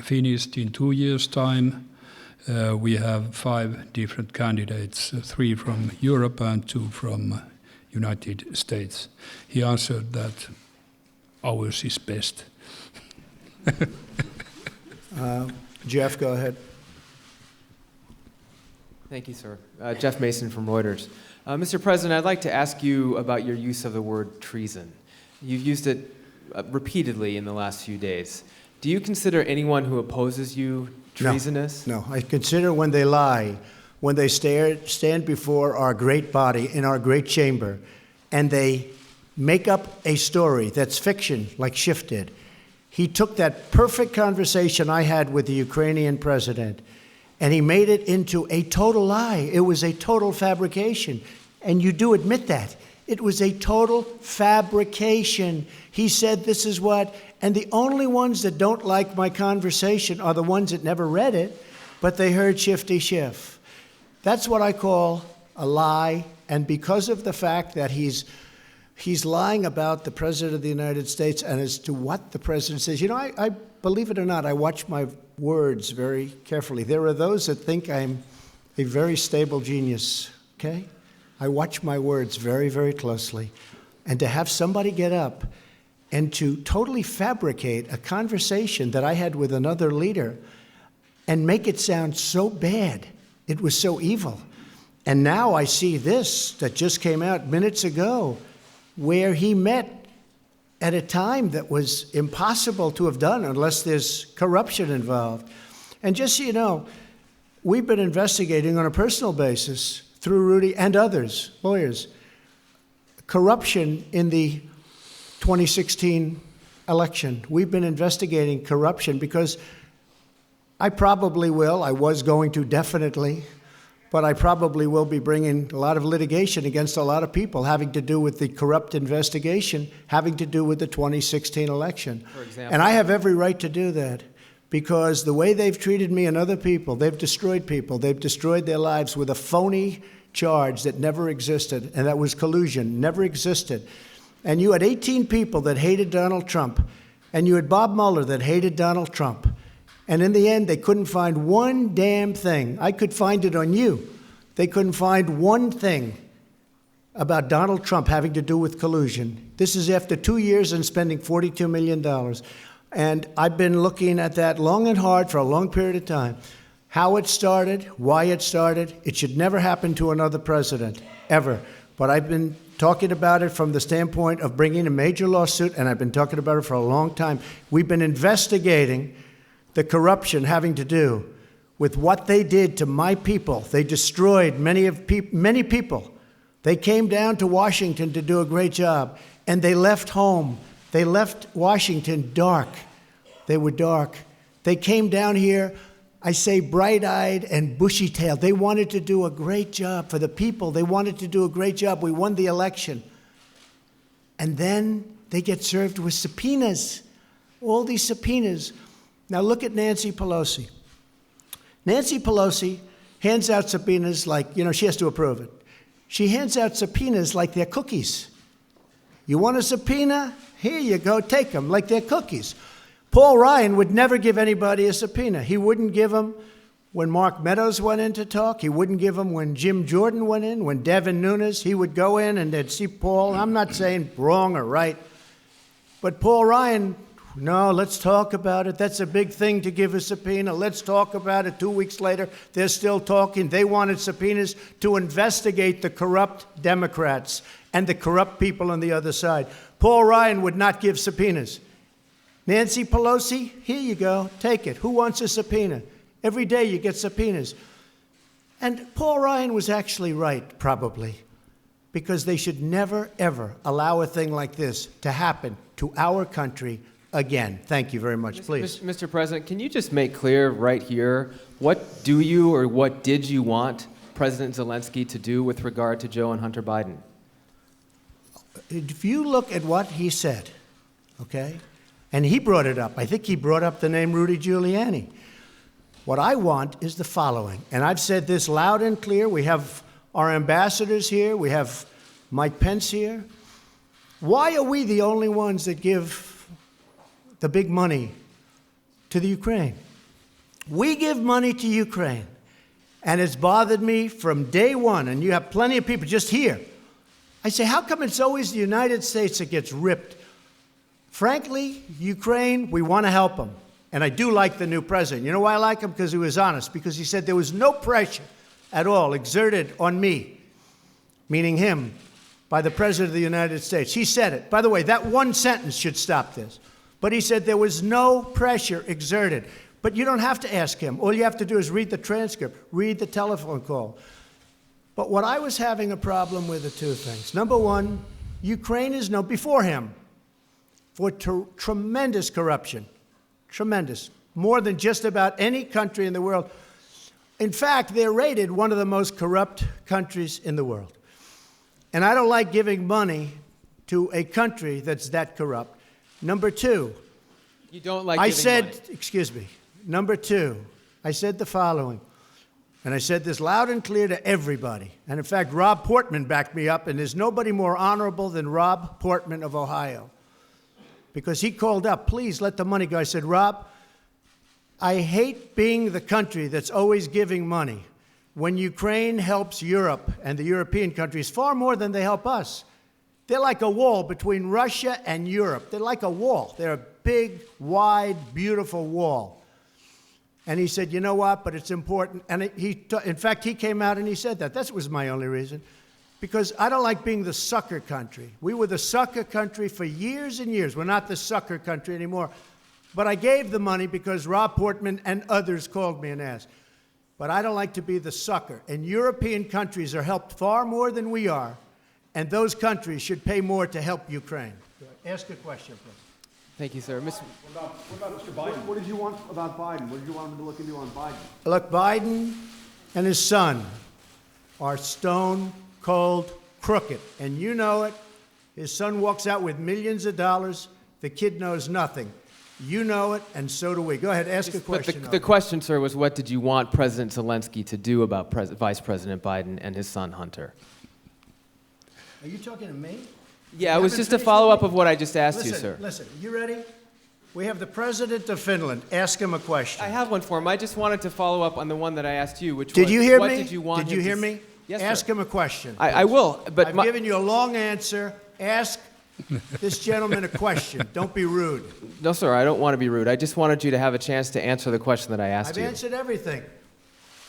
finished in 2 years' time. We have 5 different candidates, 3 from Europe and 2 from United States. He answered that ours is best. Jeff, go ahead. Thank you, sir. Jeff Mason from Reuters. Mr. President, I'd like to ask you about your use of the word treason. You've used it repeatedly in the last few days. Do you consider anyone who opposes you treasonous? No, I consider when they lie, when they stand before our great body in our great chamber, and they make up a story that's fiction, like Schiff did. He took that perfect conversation I had with the Ukrainian president, and he made it into a total lie. It was a total fabrication. And you do admit that. It was a total fabrication. He said this is what, and the only ones that don't like my conversation are the ones that never read it, but they heard Shifty Schiff. That's what I call a lie, and because of the fact that he's lying about the President of the United States and as to what the President says. You know, I believe it or not, I watch my words very carefully. There are those that think I'm a very stable genius, okay? I watch my words very, very closely. And to have somebody get up and to totally fabricate a conversation that I had with another leader and make it sound so bad, it was so evil. And now I see this that just came out minutes ago, where he met at a time that was impossible to have done unless there's corruption involved. And just so you know, we've been investigating on a personal basis through Rudy and others, lawyers, corruption in the 2016 election. We've been investigating corruption because I was going to definitely, but I probably will be bringing a lot of litigation against a lot of people having to do with the corrupt investigation, having to do with the 2016 election. For example. And I have every right to do that because the way they've treated me and other people, they've destroyed people. They've destroyed their lives with a phony charge that never existed, and that was collusion, never existed. And you had 18 people that hated Donald Trump, and you had Bob Mueller that hated Donald Trump. And in the end, they couldn't find one damn thing. I could find it on you. They couldn't find one thing about Donald Trump having to do with collusion. This is after 2 years and spending $42 million. And I've been looking at that long and hard for a long period of time. How it started, why it started. It should never happen to another president, ever. But I've been talking about it from the standpoint of bringing a major lawsuit, and I've been talking about it for a long time. We've been investigating the corruption having to do with what they did to my people. They destroyed many people. They came down to Washington to do a great job, and they left home. They left Washington dark. They were dark. They came down here, I say bright-eyed and bushy-tailed. They wanted to do a great job for the people. They wanted to do a great job. We won the election. And then they get served with subpoenas, all these subpoenas. Now look at Nancy Pelosi. Nancy Pelosi hands out subpoenas like, she has to approve it. She hands out subpoenas like they're cookies. You want a subpoena? Here you go, take them, like they're cookies. Paul Ryan would never give anybody a subpoena. He wouldn't give them when Mark Meadows went in to talk. He wouldn't give them when Jim Jordan went in, when Devin Nunes. He would go in and they'd see Paul. I'm not saying wrong or right, but Paul Ryan, no, let's talk about it. That's a big thing to give a subpoena. Let's talk about it. 2 weeks later, they're still talking. They wanted subpoenas to investigate the corrupt Democrats and the corrupt people on the other side. Paul Ryan would not give subpoenas. Nancy Pelosi, here you go, take it. Who wants a subpoena? Every day you get subpoenas. And Paul Ryan was actually right, probably, because they should never, ever allow a thing like this to happen to our country again. Thank you very much, please. Mr. President, can you just make clear right here, what do you or what did you want President Zelensky to do with regard to Joe and Hunter Biden? If you look at what he said, okay, and he brought it up. I think he brought up the name Rudy Giuliani. What I want is the following, and I've said this loud and clear. We have our ambassadors here. We have Mike Pence here. Why are we the only ones that give the big money to the Ukraine? We give money to Ukraine, and it's bothered me from day one, and you have plenty of people just here. I say, how come it's always the United States that gets ripped? Frankly, Ukraine, we want to help them. And I do like the new president. You know why I like him? Because he was honest. Because he said there was no pressure at all exerted on me, meaning him, by the President of the United States. He said it. By the way, that one sentence should stop this. But he said there was no pressure exerted. But you don't have to ask him. All you have to do is read the transcript, read the telephone call. But what I was having a problem with are two things. Number one, Ukraine is known before him for tremendous corruption. Tremendous. More than just about any country in the world. In fact, they're rated one of the most corrupt countries in the world. And I don't like giving money to a country that's that corrupt. Number two, You don't like giving money. excuse me, number two, I said the following, and I said this loud and clear to everybody. And in fact, Rob Portman backed me up, and there's nobody more honorable than Rob Portman of Ohio. Because he called up, please let the money go. I said, Rob, I hate being the country that's always giving money. When Ukraine helps Europe and the European countries far more than they help us. They're like a wall between Russia and Europe. They're like a wall. They're a big, wide, beautiful wall. And he said, you know what, but it's important. And in fact, he came out and he said that. That was my only reason. Because I don't like being the sucker country. We were the sucker country for years and years. We're not the sucker country anymore. But I gave the money because Rob Portman and others called me and asked. But I don't like to be the sucker. And European countries are helped far more than we are. And those countries should pay more to help Ukraine. Ask a question, please. Thank you, sir. What about Mr. Biden? What did you want about Biden? What did you want him to look into on Biden? Look, Biden and his son are stone cold crooked. And you know it. His son walks out with millions of dollars. The kid knows nothing. You know it, and so do we. Go ahead, ask a question. But the question, sir, was what did you want President Zelensky to do about Vice President Biden and his son, Hunter? Are you talking to me? Yeah, it was just a follow-up of what I just asked you, sir. Listen, you ready? We have the President of Finland. Ask him a question. I have one for him. I just wanted to follow up on the one that I asked you, which was, Did you hear what me? did you want Did you hear me? Yes, Ask sir. him a question. I will, but I've given you a long answer. Ask this gentleman a question. Don't be rude. No, sir, I don't want to be rude. I just wanted you to have a chance to answer the question that I asked I've you. answered everything.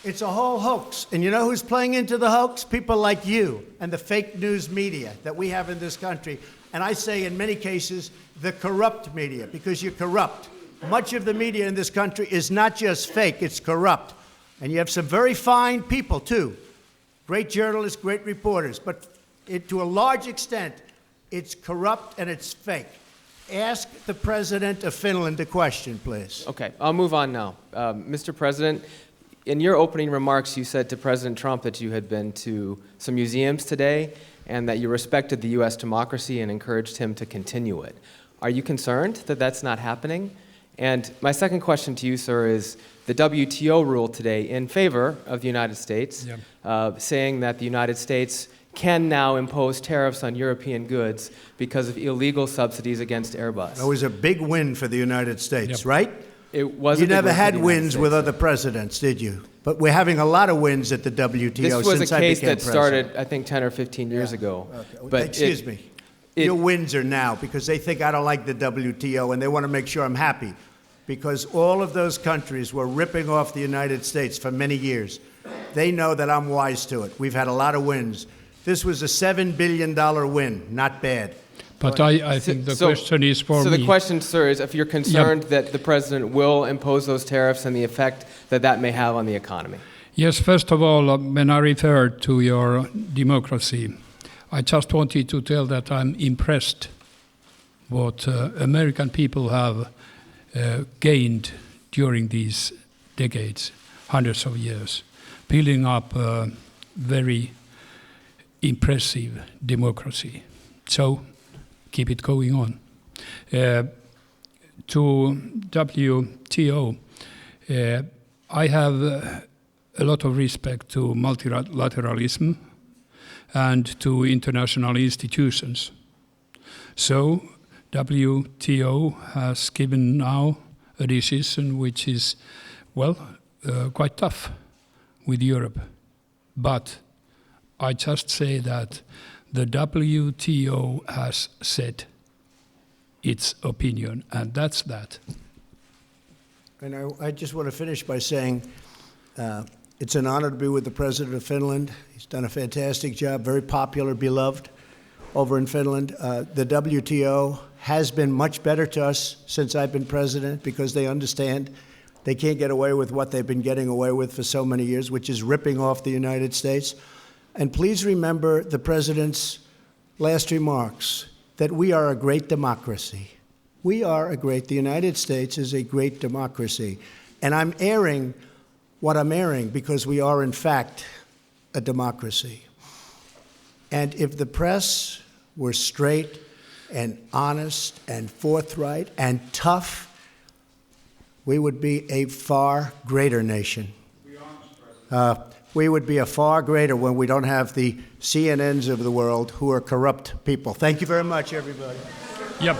It's a whole hoax. And you know who's playing into the hoax? People like you and the fake news media that we have in this country. And I say in many cases, the corrupt media, because you're corrupt. Much of the media in this country is not just fake, it's corrupt. And you have some very fine people, too. Great journalists, great reporters. But to a large extent, it's corrupt and it's fake. Ask the President of Finland a question, please. Okay, I'll move on now. Mr. President, in your opening remarks, you said to President Trump that you had been to some museums today and that you respected the U.S. democracy and encouraged him to continue it. Are you concerned that that's not happening? And my second question to you, sir, is the WTO ruled today in favor of the United States, saying that the United States can now impose tariffs on European goods because of illegal subsidies against Airbus. It was a big win for the United States, right? It was. You never had wins with other presidents, did you? But we're having a lot of wins at the WTO this was since a I case became that started, I think, 10 or 15 years ago. Okay. But excuse me. Your wins are now because they think I don't like the WTO and they want to make sure I'm happy. Because all of those countries were ripping off the United States for many years. They know that I'm wise to it. We've had a lot of wins. This was a $7 billion win. Not bad. But I think the question is for me. So the question, sir, is if you're concerned that the president will impose those tariffs and the effect that that may have on the economy. Yes, first of all, when I referred to your democracy, I just wanted to tell that I'm impressed what American people have gained during these decades, hundreds of years, building up a very impressive democracy. So keep it going on. To WTO, I have a lot of respect to multilateralism and to international institutions. So WTO has given now a decision which is Well, quite tough with Europe. But I just say that the WTO has said its opinion, and that's that. And I just want to finish by saying it's an honor to be with the President of Finland. He's done a fantastic job, very popular, beloved over in Finland. The WTO has been much better to us since I've been president because they understand they can't get away with what they've been getting away with for so many years, which is ripping off the United States. And please remember the President's last remarks, that we are a great democracy. The United States is a great democracy. And I'm airing what I'm airing because we are, in fact, a democracy. And if the press were straight and honest and forthright and tough, we would be a far greater nation. We would be a far greater when we don't have the CNNs of the world who are corrupt people. Thank you very much, everybody. Yep.